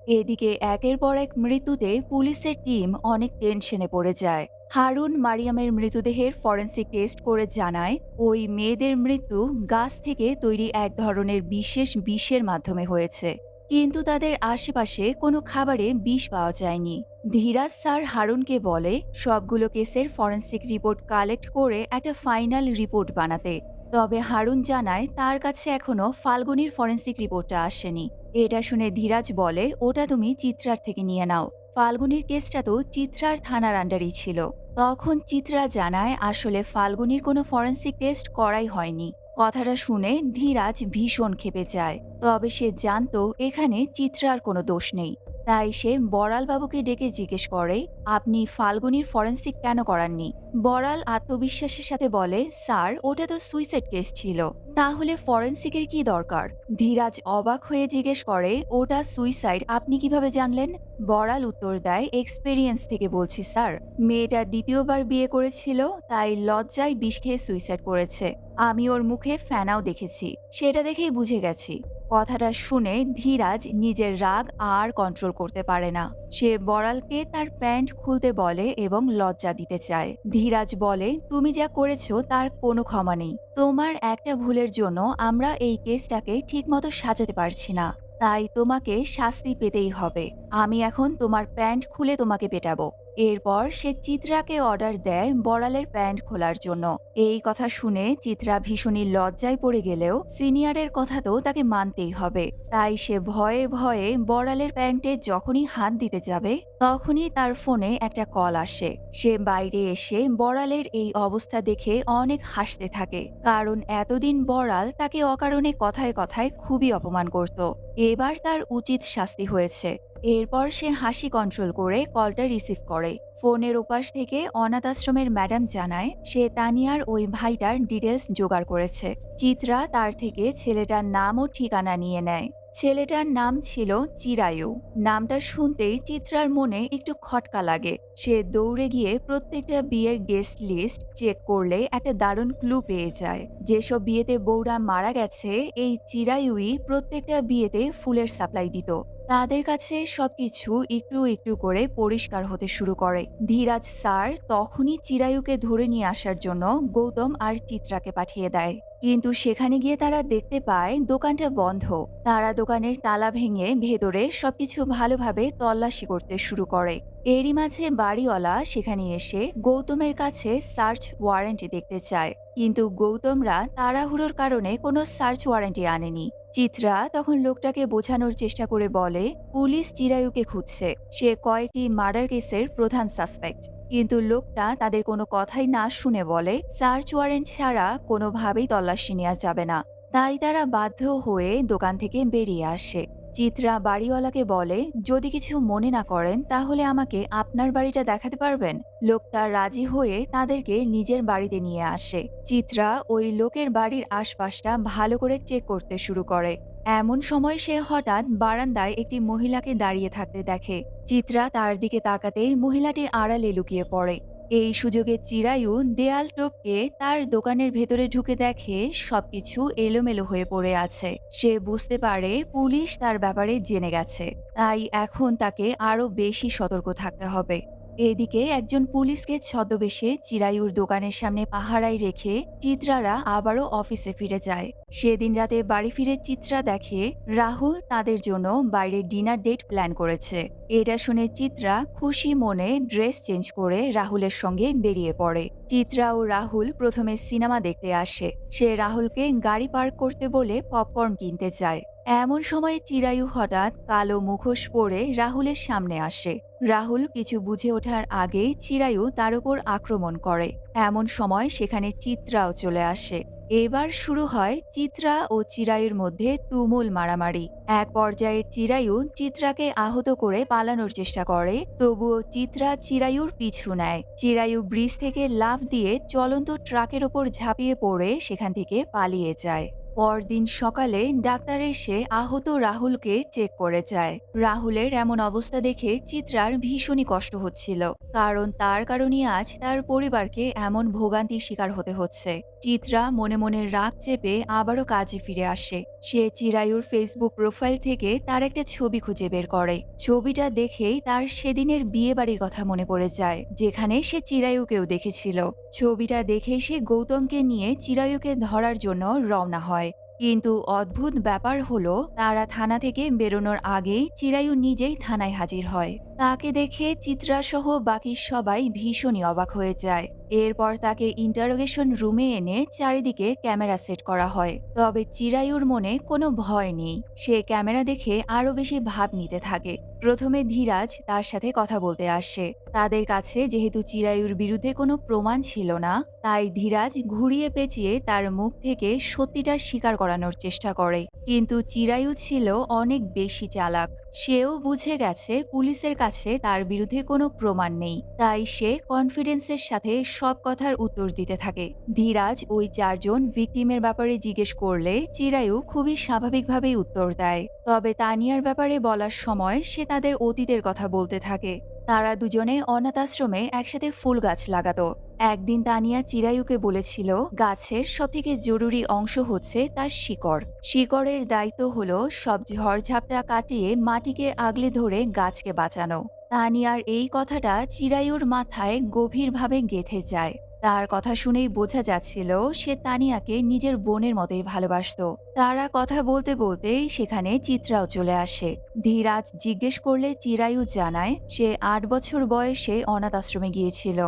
এদিকে একের পর এক মৃত্যুতে পুলিশের টিম অনেক টেনশনে পড়ে যায়। হারুন মারিয়ামের মৃতদেহের ফরেনসিক টেস্ট করে জানায়, ওই মেয়েদের মৃত্যু গাছ থেকে তৈরি এক ধরনের বিশেষ বিষের মাধ্যমে হয়েছে। কিন্তু তাদের আশেপাশে কোনো খাবারে বিষ পাওয়া যায়নি। ধীরাজ স্যার হারুনকে বলে সবগুলো কেসের ফরেনসিক রিপোর্ট কালেক্ট করে একটা ফাইনাল রিপোর্ট বানাতে। তবে হারুন জানায় তার কাছে এখনো ফাল্গুনির ফরেনসিক রিপোর্টটা আসেনি। এটা শুনে ধীরাজ বলে, ওটা তুমি চিত্রার থেকে নিয়ে নাও। ফাল্গুনির কেসটা তো চিত্রার থানার আন্ডারেই ছিল। তখন চিত্রা জানায় আসলে ফাল্গুনির কোনো ফরেনসিক টেস্ট করাই হয়নি। কথাটা শুনে ধীরাজ ভীষণ ক্ষেপে যায়। তবে সে জানতো এখানে চিত্রার কোনো দোষ নেই। তাই সে বড়ালবাবুকে ডেকে জিজ্ঞেস করে, আপনি ফাল্গুনির ফরেনসিক কেন করাননি? বড়াল আত্মবিশ্বাসের সাথে বলে, স্যার ওটা তো সুইসাইড কেস ছিল, তাহলে ফরেনসিকের কি দরকার? ধীরাজ অবাক হয়ে জিজ্ঞেস করে, ওটা সুইসাইড আপনি কিভাবে জানলেন? বড়াল উত্তর দেয়, এক্সপেরিয়েন্স থেকে বলছি স্যার। মেয়েটা দ্বিতীয়বার বিয়ে করেছিল, তাই লজ্জায় বিষ খেয়ে সুইসাইড করেছে। আমি ওর মুখে ফেনাও দেখেছি, সেটা দেখেই বুঝে গেছি। কথাটা শুনে ধীরাজ নিজের রাগ আর কন্ট্রোল করতে পারে না। সে বড়ালকে তার প্যান্ট খুলতে বলে এবং লজ্জা দিতে চায়। ধীরাজ বলে, তুমি যা করেছো তার কোনো ক্ষমা নেই। তোমার একটা ভুলের জন্য আমরা এই কেসটাকে ঠিকমতো সাজাতে পারছি না, তাই তোমাকে শাস্তি পেতেই হবে। আমি এখন তোমার প্যান্ট খুলে তোমাকে পেটাবো। এরপর সে চিত্রাকে অর্ডার দেয় বড়ালের প্যান্ট খোলার জন্য। এই কথা শুনে চিত্রা ভীষণই লজ্জায় পড়ে গেলেও সিনিয়রের কথা তো তাকে মানতেই হবে। তাই সে ভয়ে ভয়ে বড়ালের প্যান্টে যখনই হাত দিতে যাবে, তখনই তার ফোনে একটা কল আসে। সে বাইরে এসে বড়ালের এই অবস্থা দেখে অনেক হাসতে থাকে, কারণ এতদিন বড়াল তাকে অকারণে কথায় কথায় খুবই অপমান করত। এবার তার উচিত শাস্তি হয়েছে। এরপর সে হাসি কন্ট্রোল করে কলটা রিসিভ করে। ফোনের ওপাশ থেকে অনাথ আশ্রমের ম্যাডাম জানায় সে তানিয়ার ওই ভাইটার ডিটেলস জোগাড় করেছে। চিত্রা তার থেকে ছেলেটার নাম ও ঠিকানা নিয়ে নেয়। ছেলেটার নাম ছিল চিরায়ু। নামটা শুনতেই চিত্রার মনে একটু খটকা লাগে। সে দৌড়ে গিয়ে প্রত্যেকটা বিয়ের গেস্ট লিস্ট চেক করলে একটা দারুণ ক্লু পেয়ে যায়। যেসব বিয়েতে বউরা মারা গেছে, এই চিরায়ুই প্রত্যেকটা বিয়েতে ফুলের সাপ্লাই দিত। তাদের কাছে সবকিছু একটু একটু করে পরিষ্কার হতে শুরু করে। ধীরাজ স্যার তখনই চিরায়ুকে ধরে নিয়ে আসার জন্য গৌতম আর চিত্রাকে পাঠিয়ে দেয়। কিন্তু সেখানে গিয়ে তারা দেখতে পায় দোকানটা বন্ধ। তারা দোকানের তালা ভেঙে ভেতরে সবকিছু ভালোভাবে তল্লাশি করতে শুরু করে। এরই মাঝে বাড়িওয়ালা সেখানে এসে গৌতমের কাছে সার্চ ওয়ারেন্টি দেখতে চায়, কিন্তু গৌতমরা তাড়াহুড়োর কারণে কোনো সার্চ ওয়ারেন্টি আনেনি। চিত্রা তখন লোকটাকে বোঝানোর চেষ্টা করে বলে পুলিশ চিরায়ুকে খুঁজছে, সে কয়েকটি মার্ডার কেসের প্রধান সাসপেক্ট। কিন্তু লোকটা তাদের কোনো কথাই না শুনে বলে সার্চ ওয়ারেন্ট ছাড়া কোনোভাবেই তল্লাশি নেওয়া যাবে না। তাই তারা বাধ্য হয়ে দোকান থেকে বেরিয়ে আসে। চিত্রা বাড়িওয়ালাকে বলে যদি কিছু মনে না করেন তাহলে আমাকে আপনার বাড়িটা দেখাতে পারবেন। লোকটা রাজি হয়ে তাদেরকে নিজের বাড়িতে নিয়ে আসে। চিত্রা ওই লোকের বাড়ির আশপাশটা ভালো করে চেক করতে শুরু করে। এমন সময় সে হঠাৎ বারান্দায় একটি মহিলাকে দাঁড়িয়ে থাকতে দেখে। চিত্রা তার দিকে তাকাতেই মহিলাটি আড়ালে লুকিয়ে পড়ে। এই সুযোগে চিরায়ু দেয়াল টপকে তার দোকানের ভেতরে ঢুকে দেখে সবকিছু এলোমেলো হয়ে পড়ে আছে। সে বুঝতে পারে পুলিশ তার ব্যাপারে জেনে গেছে, তাই এখন তাকে আরো বেশি সতর্ক থাকতে হবে। এদিকে একজন পুলিশকে ছদ্মবেশে চিরায়ুর দোকানের সামনে পাহারায় রেখে চিত্রারা আবারও অফিসে ফিরে যায়। সেদিন রাতে বাড়ি ফিরে চিত্রা দেখে রাহুল তাদের জন্য বাইরে ডিনার ডেট প্ল্যান করেছে। এটা শুনে চিত্রা খুশি মনে ড্রেস চেঞ্জ করে রাহুলের সঙ্গে বেরিয়ে পড়ে। চিত্রা ও রাহুল প্রথমে সিনেমা দেখতে আসে। সে রাহুলকে গাড়ি পার্ক করতে বলে পপকর্ন কিনতে যায়। এমন সময় চিরায়ু হঠাৎ কালো মুখোশ পরে রাহুলের সামনে আসে। রাহুল কিছু বুঝে ওঠার আগেই চিরায়ু তার উপর আক্রমণ করে। এমন সময় সেখানে চিত্রাও চলে আসে। এবার শুরু হয় চিত্রা ও চিরায়ুর মধ্যে তুমুল মারামারি। এক পর্যায়ে চিরায়ু চিত্রাকে আহত করে পালানোর চেষ্টা করে, তবুও চিত্রা চিরায়ুর পিছু নেয়। চিরায়ু ব্রিজ থেকে লাফ দিয়ে চলন্ত ট্রাকের ওপর ঝাঁপিয়ে পড়ে সেখান থেকে পালিয়ে যায়। পরদিন সকালে ডাক্তার এসে আহত রাহুলকে চেক করে যায়। রাহুলের এমন অবস্থা দেখে চিত্রার ভীষণই কষ্ট হচ্ছিল, কারণ তার কারণে আজ তার পরিবারকে এমন ভোগান্তির শিকার হতে হচ্ছে। চিত্রা মনে মনে রাগ চেপে আবারও কাজে ফিরে আসে। সে চিরায়ুর ফেসবুক প্রোফাইল থেকে তার একটা ছবি খুঁজে বের করে। ছবিটা দেখেই তার সেদিনের বিয়ে বাড়ির কথা মনে পড়ে যায়, যেখানে সে চিরায়ুকেও দেখেছিল। ছবিটা দেখে সে গৌতমকে নিয়ে চিরায়ুকে ধরার জন্য রওনা হয়। কিন্তু অদ্ভুত ব্যাপার হলো তারা থানা থেকে বেরোনোর আগেই চিরায়ু নিজেই থানায় হাজির হয়। তাকে দেখে চিত্রা সহ বাকি সবাই ভীষণই অবাক হয়ে যায়। এরপর তাকে ইন্টারোগেশন রুমে এনে চারিদিকে ক্যামেরা সেট করা হয়। তবে চিরায়ুর মনে কোনো ভয় নেই। সে ক্যামেরা দেখে আরো বেশি ভাব নিতে থাকে। প্রথমে ধীরাজ তার সাথে কথা বলতে আসে। তাদের কাছে যেহেতু চিরায়ুর বিরুদ্ধে কোনো প্রমাণ ছিল না, তাই ধীরাজ ঘুরিয়ে পেঁচিয়ে তার মুখ থেকে সত্যিটা স্বীকার করানোর চেষ্টা করে। কিন্তু চিরায়ু ছিল অনেক বেশি চালাক। সেও বুঝে গেছে পুলিশের কাছে তার বিরুদ্ধে কোনো প্রমাণ নেই, তাই সে কনফিডেন্সের সাথে সব কথার উত্তর দিতে থাকে। ধীরাজ ওই চারজন ভিকটিমের ব্যাপারে জিজ্ঞেস করলে চিরায়ু খুবই স্বাভাবিকভাবেই উত্তর দেয়। তবে তানিয়ার ব্যাপারে বলার সময় সে তাদের অতীতের কথা বলতে থাকে। তারা দুজনে অনাথ আশ্রমে একসাথে ফুল গাছ লাগাতো। একদিন তানিয়া চিরায়ুকে বলেছিল গাছের সবথেকে জরুরি অংশ হচ্ছে তার শিকড়। শিকড়ের দায়িত্ব হলো সব ঝড়ঝাপটা কাটিয়ে মাটিকে আগলে ধরে গাছকে বাঁচানো। তানিয়ার এই কথাটা চিরায়ুর মাথায় গভীরভাবে গেঁথে যায়। তার কথা শুনেই বোঝা যাচ্ছিল সে তানিয়াকে নিজের বোনের মতোই ভালোবাসতো। তারা কথা বলতে বলতেই সেখানে চিত্রাও চলে আসে। ধীরাজ জিজ্ঞেস করলে চিরায়ু জানায় সে ৮ বছর বয়সে অনাথ আশ্রমে গিয়েছিল।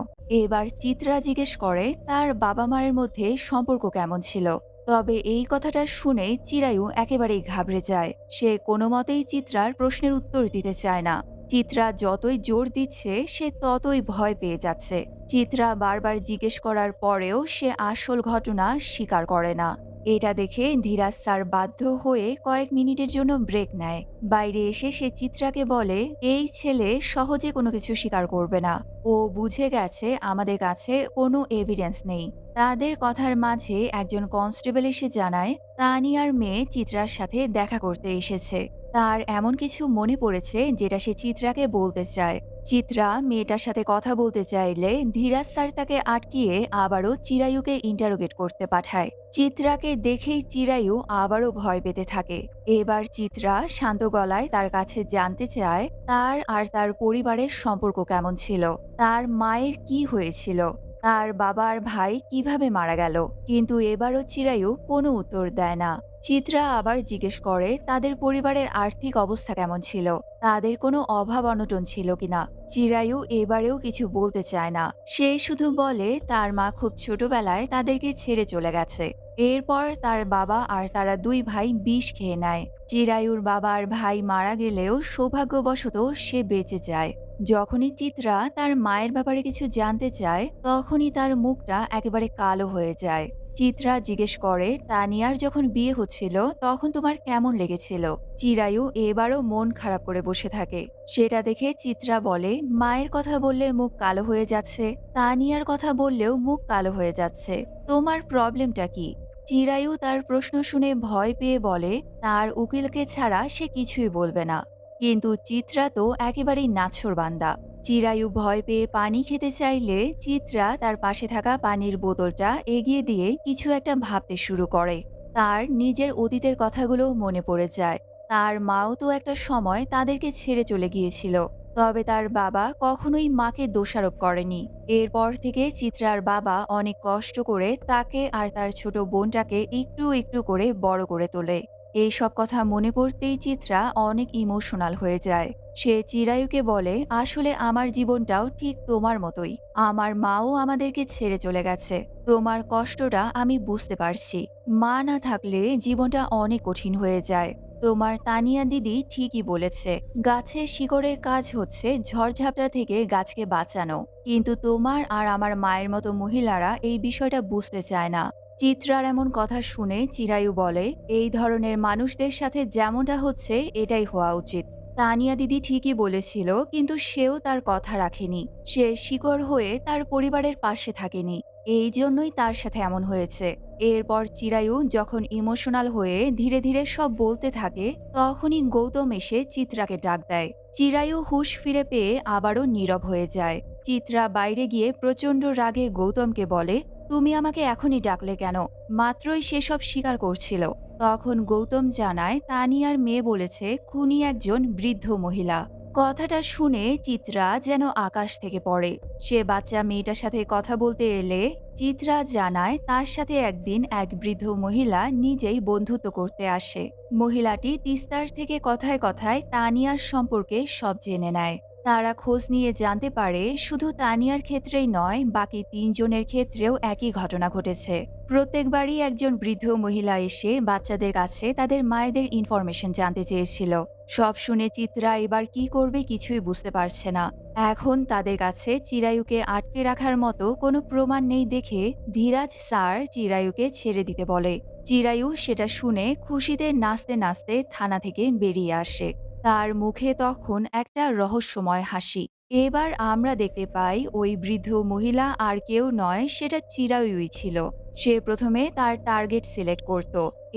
এবার চিত্রা জিজ্ঞেস করে তার বাবা মায়ের মধ্যে সম্পর্ক কেমন ছিল। তবে এই কথাটা শুনেই চিরায়ু একেবারেই ঘাবড়ে যায়। সে কোনো মতেই চিত্রার প্রশ্নের উত্তর দিতে চায় না। চিত্রা যতই জোর দিচ্ছে সে ততই ভয় পেয়ে যাচ্ছে। চিত্রা বারবার জিজ্ঞেস করার পরেও সে আসল ঘটনা স্বীকার করে না। এটা দেখে ধীরাজ স্যার বাধ্য হয়ে কয়েক মিনিটের জন্য ব্রেক নেয়। বাইরে এসে সে চিত্রাকে বলে এই ছেলে সহজে কোনো কিছু স্বীকার করবে না। ও বুঝে গেছে আমাদের কাছে কোনো এভিডেন্স নেই। তাদের কথার মাঝে একজন কনস্টেবল এসে জানায় তানিয়ার মেয়ে চিত্রার সাথে দেখা করতে এসেছে। তার এমন কিছু মনে পড়েছে যেটা সে চিত্রাকে বলতে চায়। চিত্রা মেয়েটার সাথে কথা বলতে চাইলে ধীরাজ স্যার তাকে আটকিয়ে আবারও চিরায়ুকে ইন্টারোগেট করতে পাঠায়। চিত্রাকে দেখেই চিরায়ু আবারও ভয় পেতে থাকে। এবার চিত্রা শান্ত গলায় তার কাছে জানতে চায় তার আর তার পরিবারের সম্পর্ক কেমন ছিল, তার মায়ের কি হয়েছিল, তার বাবার ভাই কিভাবে মারা গেল। কিন্তু এবারও চিরায়ু কোনো উত্তর দেয় না। চিত্রা আবার জিজ্ঞেস করে তাদের পরিবারের আর্থিক অবস্থা কেমন ছিল, তাদের কোনো অভাব অনটন ছিল কিনা। চিরায়ু এবারেও কিছু বলতে চায় না। সে শুধু বলে তার মা খুব ছোটবেলায় তাদেরকে ছেড়ে চলে গেছে। এরপর তার বাবা আর তারা দুই ভাই বিষ খেয়ে নেয়। চিরায়ুর বাবা আর ভাই মারা গেলেও সৌভাগ্যবশত সে বেঁচে যায়। যখনই চিত্রা তার মায়ের ব্যাপারে কিছু জানতে চায় তখনই তার মুখটা একেবারে কালো হয়ে যায়। চিত্রা জিজ্ঞেস করে তানিয়ার যখন বিয়ে হচ্ছিল তখন তোমার কেমন লেগেছিল। চিরায়ু এবারও মন খারাপ করে বসে থাকে। সেটা দেখে চিত্রা বলে মায়ের কথা বললে মুখ কালো হয়ে যাচ্ছে, তানিয়ার কথা বললেও মুখ কালো হয়ে যাচ্ছে, তোমার প্রবলেমটা কি। চিরায়ু তার প্রশ্ন শুনে ভয় পেয়ে বলে তার উকিলকে ছাড়া সে কিছুই বলবে না। কিন্তু চিত্রা তো একেবারেই নাছোড়বান্দা। চিরায়ু ভয় পেয়ে পানি খেতে চাইলে চিত্রা তার পাশে থাকা পানির বোতলটা এগিয়ে দিয়ে কিছু একটা ভাবতে শুরু করে। তার নিজের অতীতের কথাগুলো মনে পড়ে যায়। তার মাও তো একটা সময় তাদেরকে ছেড়ে চলে গিয়েছিল। তবে তার বাবা কখনোই মাকে দোষারোপ করেনি। এরপর থেকে চিত্রার বাবা অনেক কষ্ট করে তাকে আর তার ছোট বোনটাকে একটু একটু করে বড় করে তোলে। এইসব কথা মনে পড়তেই চিত্রা অনেক ইমোশনাল হয়ে যায়। সে চিরায়ুকে বলে আসলে আমার জীবনটাও ঠিক তোমার মতোই। আমার মাও আমাদেরকে ছেড়ে চলে গেছে। তোমার কষ্টটা আমি বুঝতে পারছি। মা না থাকলে জীবনটা অনেক কঠিন হয়ে যায়। তোমার তানিয়া দিদি ঠিকই বলেছে, গাছের শিকড়ের কাজ হচ্ছে ঝড়ঝাপটা থেকে গাছকে বাঁচানো। কিন্তু তোমার আর আমার মায়ের মতো মহিলারা এই বিষয়টা বুঝতে চায় না। চিত্রার এমন কথা শুনে চিরায়ু বলে এই ধরনের মানুষদের সাথে যেমনটা হচ্ছে এটাই হওয়া উচিত। তানিয়া দিদি ঠিকই বলেছিল, কিন্তু সেও তার কথা রাখেনি। সে শিকড় হয়ে তার পরিবারের পাশে থাকেনি। এই জন্যই তার সাথে এমন হয়েছে। এরপর চিরায়ু যখন ইমোশনাল হয়ে ধীরে ধীরে সব বলতে থাকে তখনই গৌতম এসে চিত্রাকে ডাক দেয়। চিরায়ু হুঁশ ফিরে পেয়ে আবারও নীরব হয়ে যায়। চিত্রা বাইরে গিয়ে প্রচণ্ড রাগে গৌতমকে বলে তুমি আমাকে এখনই ডাকলে কেন, মাত্রই সেসব স্বীকার করছিল। তখন গৌতম জানায় তানিয়ার মেয়ে বলেছে খুনি একজন বৃদ্ধ মহিলা। কথাটা শুনে চিত্রা যেন আকাশ থেকে পড়ে। সে বাচ্চা মেয়েটার সাথে কথা বলতে এলে চিত্রা জানায় তার সাথে একদিন এক বৃদ্ধ মহিলা নিজেই বন্ধুত্ব করতে আসে। মহিলাটি তিস্তার থেকে কথায় কথায় তানিয়ার সম্পর্কে সব জেনে নেয়। তারা খোঁজ নিয়ে জানতে পারে শুধু তানিয়ার ক্ষেত্রেই নয়, বাকি তিনজনের ক্ষেত্রেও একই ঘটনা ঘটেছে। প্রত্যেকবারই একজন বৃদ্ধ মহিলা এসে বাচ্চাদের কাছে তাদের মায়েদের ইনফরমেশন জানতে চেয়েছিল। সব শুনে চিত্রা এবার কি করবে কিছুই বুঝতে পারছে না। এখন তাদের কাছে চিরায়ুকে আটকে রাখার মতো কোনো প্রমাণ নেই দেখে ধীরাজ স্যার চিরায়ুকে ছেড়ে দিতে বলে। চিরায়ু সেটা শুনে খুশিতে নাচতে নাচতে থানা থেকে বেরিয়ে আসে। তার মুখে তখন একটা রহস্যময় হাসি। এবার আমরা দেখতে পাই ওই বৃদ্ধ মহিলা আর কেউ নয়, সেটা চিরায়ুই ছিল। সে প্রথমে তার টার্গেট সিলেক্ট করত।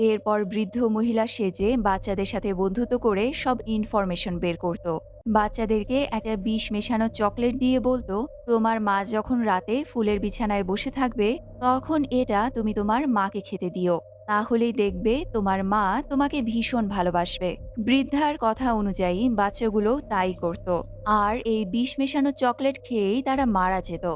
এরপর বৃদ্ধ মহিলা সেজে বাচ্চাদের সাথে বন্ধুত্ব করে সব ইনফরমেশন বের করত। বাচ্চাদেরকে একটা বিষ মেশানো চকলেট দিয়ে বলতো তোমার মা যখন রাতে ফুলের বিছানায় বসে থাকবে তখন এটা তুমি তোমার মাকে খেতে দিও, তাহলেই দেখবে তোমার মা তোমাকে ভীষণ ভালোবাসবে। বৃদ্ধার কথা অনুযায়ী বাচ্চাগুলো তাই করত। আর এই বিষ মেশানো চকলেট খেয়েই তারা মারা যেত।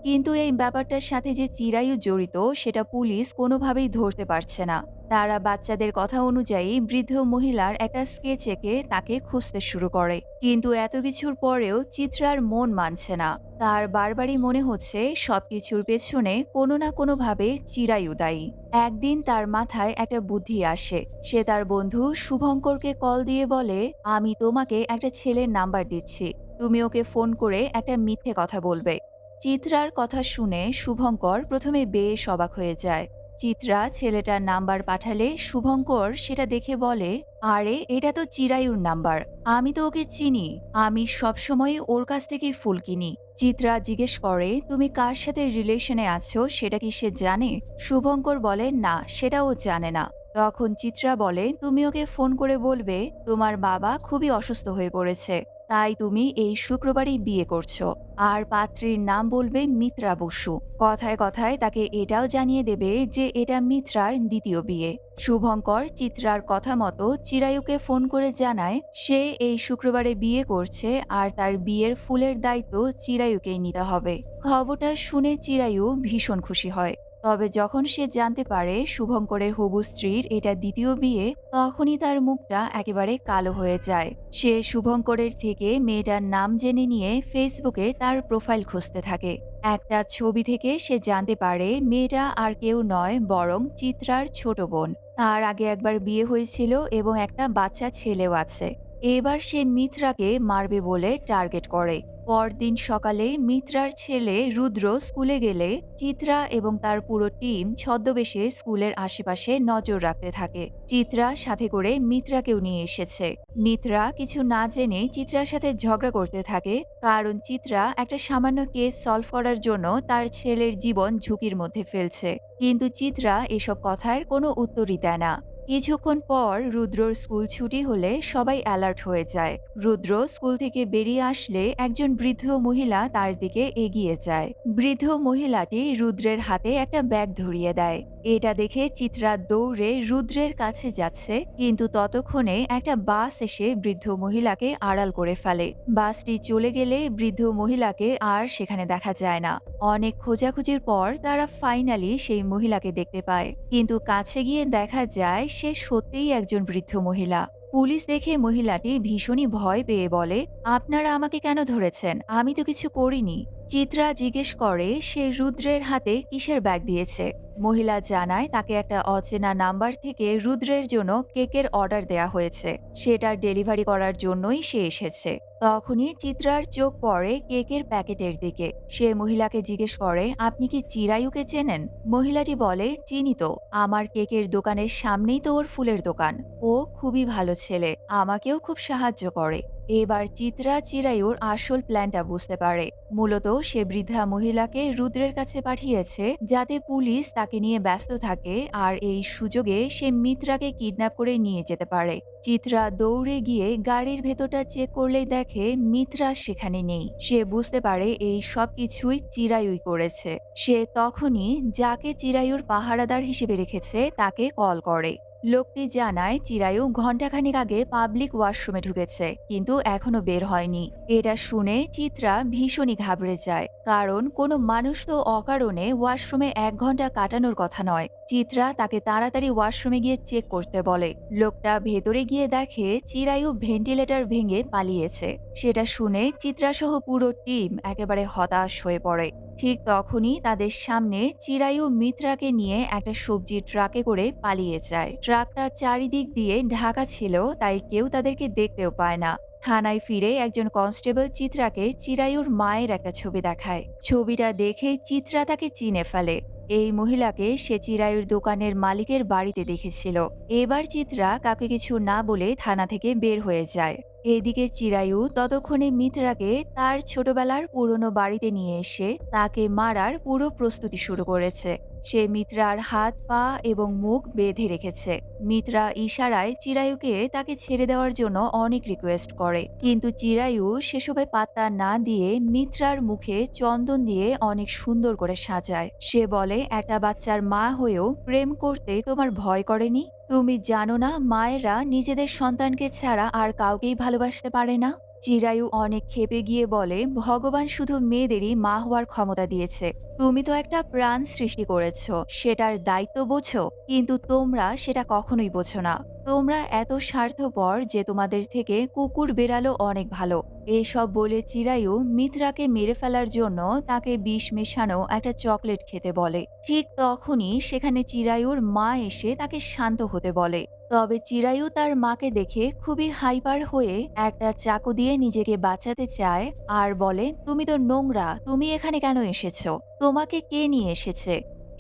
কিন্তু এই ব্যাপারটার সাথে যে চিরায়ু জড়িত সেটা পুলিশ কোনোভাবেই ধরতে পারছে না। তারা বাচ্চাদের কথা অনুযায়ী বৃদ্ধ মহিলার একটা স্কেচ এঁকে তাকে খুঁজতে শুরু করে। কিন্তু এত কিছুর পরেও চিত্রার মন মানছে না। তার বারবারই মনে হচ্ছে সবকিছুর পেছনে কোনো না কোনোভাবে চিরায়ু দায়ী। একদিন তার মাথায় একটা বুদ্ধি আসে। সে তার বন্ধু শুভঙ্করকে কল দিয়ে বলে আমি তোমাকে একটা ছেলের নাম্বার দিচ্ছি, তুমি ওকে ফোন করে একটা মিথ্যে কথা বলবে। চিত্রার কথা শুনে শুভঙ্কর প্রথমে বেশ অবাক হয়ে যায়। চিত্রা ছেলেটার নাম্বার পাঠালে শুভঙ্কর সেটা দেখে বলে আরে এটা তো চিরায়ুর নাম্বার, আমি তো ওকে চিনি, আমি সবসময় ওর কাছ থেকেই ফুল কিনি। চিত্রা জিজ্ঞেস করে তুমি কার সাথে রিলেশনে আছো সেটা কি সে জানে। শুভঙ্কর বলে না, সেটা ও জানে না। তখন চিত্রা বলে, তুমি ওকে ফোন করে বলবে তোমার বাবা খুবই অসুস্থ হয়ে পড়েছে, তাই তুমি এই শুক্রবারই বিয়ে করছো। আর পাত্রীর নাম বলবে মিত্রা বসু। কথায় কথায় তাকে এটাও জানিয়ে দেবে যে এটা মিত্রার দ্বিতীয় বিয়ে। শুভঙ্কর চিত্রার কথা মতো চিরায়ুকে ফোন করে জানায় সে এই শুক্রবারে বিয়ে করছে আর তার বিয়ের ফুলের দায়িত্ব চিরায়ুকেই নিতে হবে। খবরটা শুনে চিরায়ু ভীষণ খুশি হয়। তবে যখন সে জানতে পারে শুভঙ্করের হবু স্ত্রীর এটা দ্বিতীয় বিয়ে, তখনই তার মুখটা একেবারে কালো হয়ে যায়। সে শুভঙ্করের থেকে মেয়েটার নাম জেনে নিয়ে ফেসবুকে তার প্রোফাইল খুঁজতে থাকে। একটা ছবি থেকে সে জানতে পারে মেয়েটা আর কেউ নয়, বরং চিত্রার ছোট বোন। তার আগে একবার বিয়ে হয়েছিল এবং একটা বাচ্চা ছেলেও আছে। এবার সে মিত্রাকে মারবে বলে টার্গেট করে। পরদিন সকালে মিত্রার ছেলে রুদ্র স্কুলে গেলে চিত্রা এবং তার পুরো টিম ছদ্মবেশে স্কুলের আশেপাশে নজর রাখতে থাকে। চিত্রা সাথে করে মিত্রাকেও নিয়ে এসেছে। মিত্রা কিছু না জেনে চিত্রার সাথে ঝগড়া করতে থাকে, কারণ চিত্রা একটা সামান্য কেস সলভ করার জন্য তার ছেলের জীবন ঝুঁকির মধ্যে ফেলছে। কিন্তু চিত্রা এসব কথার কোনো উত্তরই দেয় না। কিছুক্ষণ পর রুদ্রর স্কুল ছুটি হলে সবাই অ্যালার্ট হয়ে যায়। রুদ্র স্কুল থেকে বেরিয়ে আসলে একজন বৃদ্ধ মহিলা তার দিকে এগিয়ে যায়। বৃদ্ধ মহিলাটি রুদ্রের হাতে একটা ব্যাগ ধরিয়ে দেয়। এটা দেখে চিত্রা দৌড়ে রুদ্রের কাছে যাচ্ছে, কিন্তু ততক্ষণে একটা বাস এসে বৃদ্ধ মহিলাকে আড়াল করে ফেলে। বাসটি চলে গেলে বৃদ্ধ মহিলাকে আর সেখানে দেখা যায় না। অনেক খোঁজাখুঁজির পর তারা ফাইনালি সেই মহিলাকে দেখতে পায়, কিন্তু কাছে গিয়ে দেখা যায় সে সত্যিই একজন বৃদ্ধ মহিলা। পুলিশ দেখে মহিলাটি ভীষণই ভয় পেয়ে বলে, আপনারা আমাকে কেন ধরেছেন? আমি তো কিছু করিনি। চিত্রা জিজ্ঞেস করে সে রুদ্রের হাতে কিসের ব্যাগ দিয়েছে। মহিলা জানায় তাকে একটা অচেনা নাম্বার থেকে রুদ্রের জন্য কেকের অর্ডার দেয়া হয়েছে, সেটার ডেলিভারি করার জন্যই সে এসেছে। তখনই চিত্রার চোখ পড়ে কেকের প্যাকেটের দিকে। সে মহিলাকে জিজ্ঞেস করে, আপনি কি চিরায়ুকে চেনেন? মহিলাটি বলে, চিনি তো, আমার কেকের দোকানের সামনেই তো ওর ফুলের দোকান। ও খুবই ভালো ছেলে, আমাকেও খুব সাহায্য করে। এবার চিত্রা চিরায়ুর আসল প্ল্যানটা বুঝতে পারে। মূলত সে বৃদ্ধা মহিলাকে রুদ্রের কাছে পাঠিয়েছে যাতে পুলিশ তাকে নিয়ে ব্যস্ত থাকে আর এই সুযোগে সে মিত্রাকে কিডন্যাপ করে নিয়ে যেতে পারে। চিত্রা দৌড়ে গিয়ে গাড়ির ভেতরটা চেক করলেই দেখে মিত্রা সেখানে নেই। সে বুঝতে পারে এই সব কিছুই চিরায়ুই করেছে। সে তখনই যাকে চিরায়ুর পাহারাদার হিসেবে রেখেছে তাকে কল করে। লোকটি জানায় চিরায়ু ঘণ্টাখানেক আগে পাবলিক ওয়াশরুমে ঢুকেছে, কিন্তু এখনো বের হয়নি। এটা শুনে চিত্রা ভীষণই ঘাবড়ে যায়, কারণ কোনো মানুষ তো অকারণে ওয়াশরুমে 1 ঘন্টা কাটানোর কথা নয়। চিত্রা তাকে তাড়াতাড়ি ওয়াশরুমে গিয়ে চেক করতে বলে। লোকটা ভেতরে গিয়ে দেখে চিরায়ু ভেন্টিলেটর ভেঙে পালিয়েছে। সেটা শুনে চিত্রাসহ পুরো টিম একেবারে হতাশ হয়ে পড়ে। ঠিক তখনই তাদের সামনে চিরায়ু মিত্রাকে নিয়ে একটা সবজির ট্রাকে করে পালিয়ে যায়। ট্রাকটা চারিদিক দিয়ে ঢাকা ছিল, তাই কেউ তাদেরকে দেখতেও পায় না। থানায় ফিরে একজন কনস্টেবল চিত্রাকে চিরায়ুর মায়ের একটা ছবি দেখায়। ছবিটা দেখে চিত্রা তাকে চিনে ফেলে। এই মহিলাকে সে চিরায়ুর দোকানের মালিকের বাড়িতে দেখেছিল। এবার চিত্রা কাউকে কিছু না বলে থানা থেকে বের হয়ে যায়। এদিকে চিরায়ু ততক্ষণে মিত্রাকে তার ছোটবেলার পুরনো বাড়িতে নিয়ে এসে তাকে মারার পুরো প্রস্তুতি শুরু করেছে। সে মিত্রার হাত পা এবং মুখ বেঁধে রেখেছে। মিত্রা ইশারায় চিরায়ুকে তাকে ছেড়ে দেওয়ার জন্য অনেক রিকোয়েস্ট করে, কিন্তু চিরায়ু সেসবে পাত্তা না দিয়ে মিত্রার মুখে চন্দন দিয়ে অনেক সুন্দর করে সাজায়। সে বলে, একটা বাচ্চার মা হয়েও প্রেম করতে তোমার ভয় করেনি? তুমি জানো না মায়েরা নিজেদের সন্তানকে ছাড়া আর কাউকেই ভালোবাসতে পারে না? চিরায়ু অনেক ক্ষেপে গিয়ে বলে, ভগবান শুধু মেয়েদেরই মা হওয়ার ক্ষমতা দিয়েছে। তুমি তো একটা প্রাণ সৃষ্টি করেছ, সেটার দায়িত্ব বোঝো, কিন্তু তোমরা সেটা কখনোই বোঝো না। তোমরা এত স্বার্থপর যে তোমাদের থেকে কুকুর বেড়ালো অনেক ভালো। এসব বলে চিরায়ু মিত্রাকে মেরে ফেলার জন্য তাকে বিষ মেশানো একটা চকলেট খেতে বলে। ঠিক তখনই সেখানে চিরায়ুর মা এসে তাকে শান্ত হতে বলে। তবে চিরায়ু তার মাকে দেখে খুবই হাইপার হয়ে একটা চাকু দিয়ে নিজেকে বাঁচাতে চায় আর বলে, তুমি তো নোংরা, তুমি এখানে কেন এসেছো? তোমাকে কে নিয়ে এসেছে?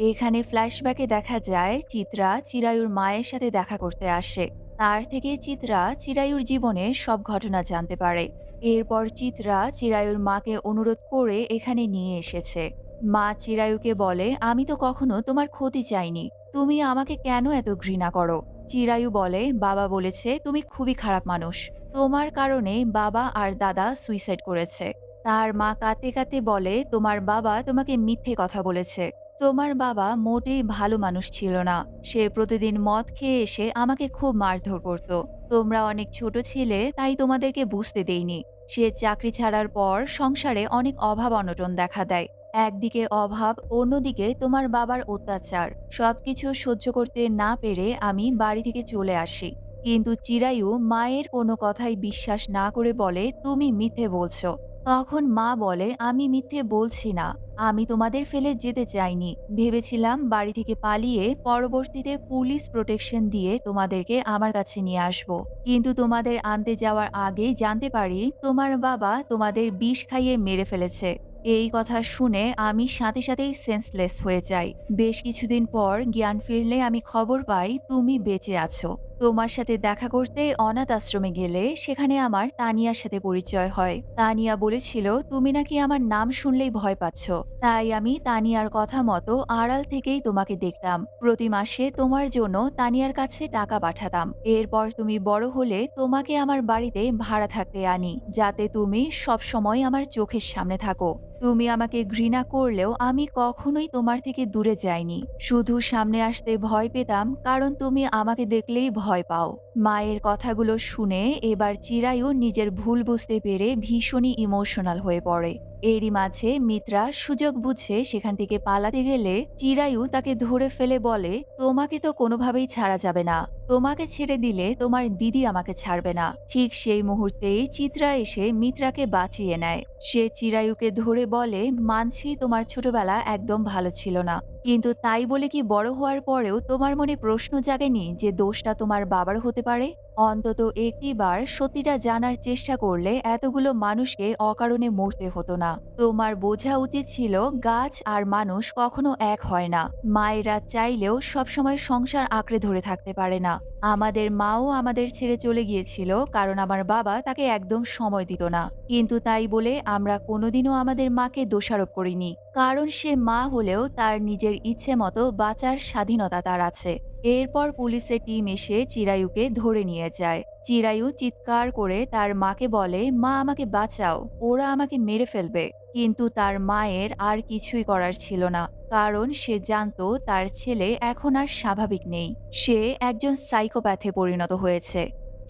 এখানে ফ্ল্যাশব্যাকে দেখা যায় চিত্রা চিরায়ুর মায়ের সাথে দেখা করতে আসে। তার থেকে চিত্রা চিরায়ুর জীবনে সব ঘটনা জানতে পারে। এরপর চিত্রা চিরায়ুর মাকে অনুরোধ করে এখানে নিয়ে এসেছে। মা চিরায়ুকে বলে, আমি তো কখনো তোমার ক্ষতি চাইনি, তুমি আমাকে কেন এত ঘৃণা করো? চিরায়ু বলে, বাবা বলেছে তুমি খুবই খারাপ মানুষ, তোমার কারণে বাবা আর দাদা সুইসাইড করেছে। তার মা কাঁদতে কাঁদতে বলে, তোমার বাবা তোমাকে মিথ্যে কথা বলেছে, তোমার বাবা মোটেই ভালো মানুষ ছিল না, সে প্রতিদিন মদ খেয়ে এসে আমাকে খুব মারধর করত। তোমরা অনেক ছোট ছিলে তাই তোমাদেরকে বুঝতে দেইনি। সে চাকরি ছাড়ার পর সংসারে অনেক অভাব অনটন দেখা দেয়। একদিকে অভাব, অন্যদিকে তোমার বাবার অত্যাচার, সবকিছু সহ্য করতে না পেরে আমি বাড়ি থেকে চলে আসি। কিন্তু চিরায়ু মায়ের কোনো কথাই বিশ্বাস না করে বলে, তুমি মিথ্যে বলছো। তখন মা বলে, আমি মিথ্যে বলছি না, আমি তোমাদের ফেলে যেতে চাইনি, ভেবেছিলাম বাড়ি থেকে পালিয়ে পরবর্তীতে পুলিশ প্রোটেকশন দিয়ে তোমাদেরকে আমার কাছে নিয়ে আসব। কিন্তু তোমাদের আনতে যাওয়ার আগেই জানতে পারি তোমার বাবা তোমাদের বিষ খাইয়ে মেরে ফেলেছে। এই কথা শুনে আমি সাথে সাথেই সেন্সলেস হয়ে যাই। বেশ কিছুদিন পর জ্ঞান ফিরলে আমি খবর পাই তুমি বেঁচে আছো। তোমার সাথে দেখা করতে অনাথ আশ্রমে গেলে সেখানে আমার তানিয়ার সাথে পরিচয় হয়। তানিয়া বলেছিল তুমি নাকি আমার নাম শুনলেই ভয় পাচ্ছ, তাই আমি তানিয়ার কথা মতো আড়াল থেকেই তোমাকে দেখতাম। প্রতি মাসে তোমার জন্য তানিয়ার কাছে টাকা পাঠাতাম। এরপর তুমি বড় হলে তোমাকে আমার বাড়িতে ভাড়া থাকতে আনি, যাতে তুমি সব সময় আমার চোখের সামনে থাকো। তুমি আমাকে ঘৃণা করলেও আমি কখনোই তোমার থেকে দূরে যাইনি, শুধু সামনে আসতে ভয় পেতাম কারণ তুমি আমাকে দেখলেই ভয় পাও। মায়ের কথাগুলো শুনে এবার চিরায়ু নিজের ভুল বুঝতে পেরে ভীষণই ইমোশনাল হয়ে পড়ে। এরই মাঝে মিত্রা সুযোগ বুঝে সেখান থেকে পালাতে গেলে চিরায়ু তাকে ধরে ফেলে বলে, তোমাকে তো কোনোভাবেই ছাড়া যাবে না, তোমাকে ছেড়ে দিলে তোমার দিদি আমাকে ছাড়বে না। ঠিক সেই মুহূর্তেই চিত্রা এসে মিত্রাকে বাঁচিয়ে নেয়। সে চিরায়ুকে ধরে বলে, মানছি তোমার ছোটবেলা একদম ভালো ছিল না, কিন্তু তাই বলে কি বড় হওয়ার পরেও তোমার মনে প্রশ্ন জাগেনি যে দোষটা তোমার বাবার হতে পারে? অন্তত একটিবার সত্যিটা জানার চেষ্টা করলে এতগুলো মানুষকে অকারণে মরতে হতো না। তোমার বোঝা উচিত ছিল গাছ আর মানুষ কখনো এক হয় না। মায়েরা চাইলেও সবসময় সংসার আঁকড়ে ধরে থাকতে পারে না। আমাদের মাও আমাদের ছেড়ে চলে গিয়েছিল কারণ আমার বাবা তাকে একদম সময় দিত না। কিন্তু তাই বলে আমরা কোনোদিনও আমাদের মাকে দোষারোপ করিনি, কারণ সে মা হলেও তার নিজের ইচ্ছে মতো বাঁচার স্বাধীনতা তার আছে। এরপর পুলিশের টিম এসে চিরায়ুকে ধরে নিয়ে যায়। চিরায়ু চিৎকার করে তার মাকে বলে, মা আমাকে বাঁচাও, ওরা আমাকে মেরে ফেলবে। কিন্তু তার মায়ের আর কিছুই করার ছিল না, কারণ সে জানতো তার ছেলে এখন আর স্বাভাবিক নেই, সে একজন সাইকোপ্যাথে পরিণত হয়েছে।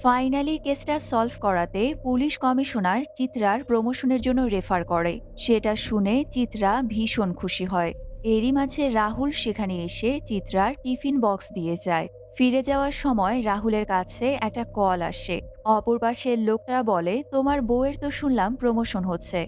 ফাইনালি কেসটা সলভ করাতে পুলিশ কমিশনার চিত্রার প্রমোশনের জন্য রেফার করে। সেটা শুনে চিত্রা ভীষণ খুশি হয়। এরই মাঝে রাহুল সেখানে এসে চিত্রার টিফিন বক্স দিয়ে যায়। ফিরে যাওয়ার সময় রাহুলের কাছে একটা কল আসে। অপর পাশের লোকটা বলে, তোমার বউয়ের তো শুনলাম প্রমোশন হচ্ছে,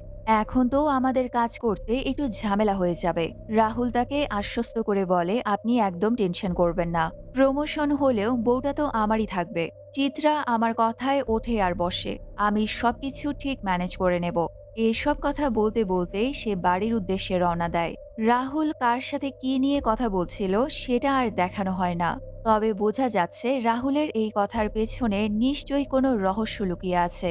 এখন তো আমাদের কাজ করতে একটু ঝামেলা হয়ে যাবে। রাহুল তাকে আশ্বস্ত করে বলে, আপনি একদম টেনশন করবেন না, প্রমোশন হলেও বউটা তো আমারই থাকবে। চিত্রা আমার কথায় ওঠে আর বসে, আমি সবকিছু ঠিক ম্যানেজ করে নেব। এসব কথা বলতে বলতেই সে বাড়ির উদ্দেশ্যে রওনা দেয়। রাহুল কার সাথে কি নিয়ে কথা বলছিল সেটা আর দেখানো হয় না, তবে বোঝা যাচ্ছে রাহুলের এই কথার পেছনে নিশ্চয়ই কোনো রহস্য লুকিয়ে আছে।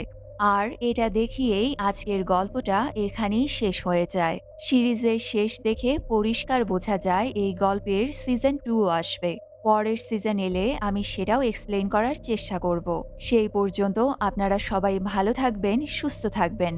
আর এটা দেখিয়েই আজকের গল্পটা এখানেই শেষ হয়ে যায়। সিরিজের শেষ দেখে পরিষ্কার বোঝা যায় এই গল্পের সিজন 2 আসবে। পরের সিজন এলে আমি সেটাও এক্সপ্লেইন করার চেষ্টা করব। সেই পর্যন্ত আপনারা সবাই ভালো থাকবেন, সুস্থ থাকবেন।